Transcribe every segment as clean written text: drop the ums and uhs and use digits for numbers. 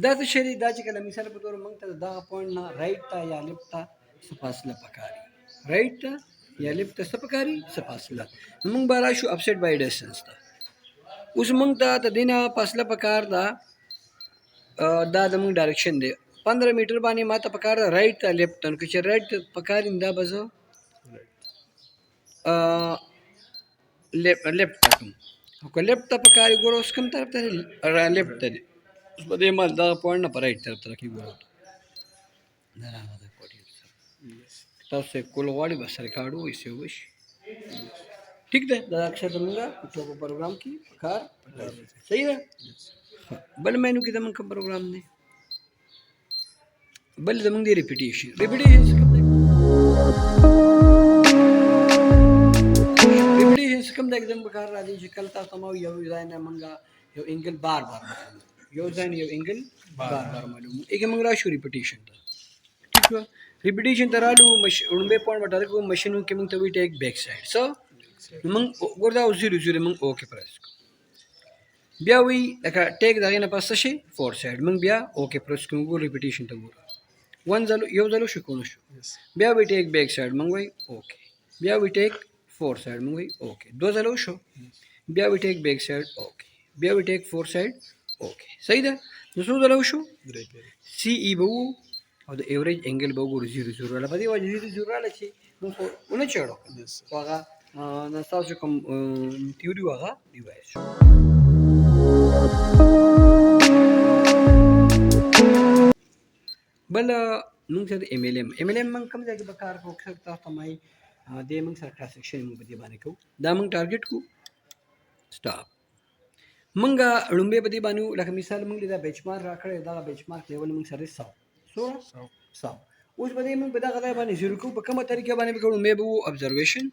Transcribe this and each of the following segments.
دا څه شی دی دا چې کله مثال په توګه موږ ته دغه پوینټ نه رایټ ته یا لیفټ ته څه فاصله پکاري رایټ ته یا لیفټ ته څه پکاري څه فاصله نو موږ به راشو اپسیټ بای ډسټنس ته اوس موږ ته د دې نه فاصله پکار ده دا زموږ ډایرکشن دی 15 میټر باندې ماته پکار ده رایټ ته لیفټ ته نو که چې رایټ ته پکار دا به زه لیفټ ته کوم او که لیفټ ته پکار ګوره اوس کوم طرف ته لیفټ ته دی اوس په دې مال دغه پوینټ نه په رایټ طرف ته راکړي ګوره تاسو کول غواړئ بس ریکارډ وایسي وشي ٹھیک ده دا اکثر زموږ په پروګرام کې کار صحیح ده بل مینو کې زموږ کوم پروګرام دی بل زموږ دی ریپیټیشن څه کوم دی ریپیټیشن څه کوم دی اګزام په کار راځي چې کله تاسو مو یو ځای نه منګه یو انګل بار یو ځای نه یو انګل بار معلوم ایګه موږ راشو ریپیټیشن ته ٹھیک ہے ریپیټیشن ته رالو اونبه پوینټ وټاره کو ماشینو کې موږ ته وی ټیک بیک سایډ سو موږ ګوردا 0 موږ اوکے پریس بیا وی لکه ټیک دغه نه پاسه شي فور سایډ موږ بیا اوکے پریس کوو ګور ریپیټیشن ته ګور ون ځلو یو ځلو شو کوو شو بیا وی ټیک بیک سایډ موږ وی اوکے بیا وی ټیک فور سایډ موږ وی اوکے دو ځلو شو بیا وی ټیک بیک سایډ اوکے بیا وی ټیک فور سایډ اوکے صحیح ده نو څو ځلو شو سی ای بو او د ایوریج انګل به وګورو 0 را پدې وجه 0 را لچې نو ونه چړو هغه نو تاسو کوم تیوري هغه دی وایي بل موږ سره ام ال ام موږ کوم ځای کې به کار کوو اکثر تاسو مای د موږ سره ټرانزیکشن موږ په دې باندې کوو دا موږ ټارګټ کو سټاپ موږ لومبه په دې باندې لکه مثال موږ دا بنچمارک راکړی دا بنچمارک لیول موږ سره 100 اوس په دې موږ په دغه ځای باندې شروع کوو په کومه طریقه باندې وکړو مې به ابزرویشن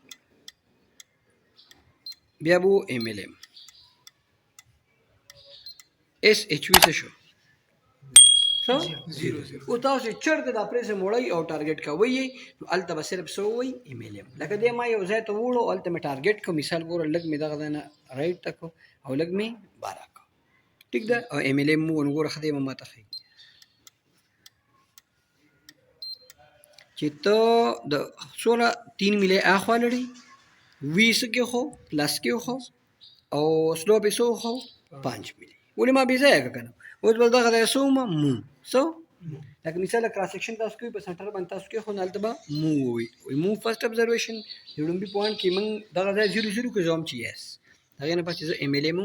بیا به ام ال ام اس ایچ وی څه شو او تاسو چرته دا پریس موړی او ټارګټ کوي نو الته به صرف سو وي ام ال ام لکه دې ما یو ځای ته وړو الته مې ټارګټ کو مثال ګوره لګ مې دغه نه رائټ تک او لګ مې 12 کو ٹھیک ده او ام ال ام وګوره خدای ما ته خي چې ته د 3 ملي اخوا لري 20 کې خو پلس کې خو او سلو به سو خو 5 ملي ولې ما به ځای کنه اوس بل دغه سو مو سو لکه مثال کراس سیکشن تاسو کوي په سنټر باندې تاسو کې خو نالته به مو وي مو فرست ابزرویشن یوډم بي پوینټ کې من دغه ځای 0 کو زوم چی اس دغه نه پاتې ام ال ام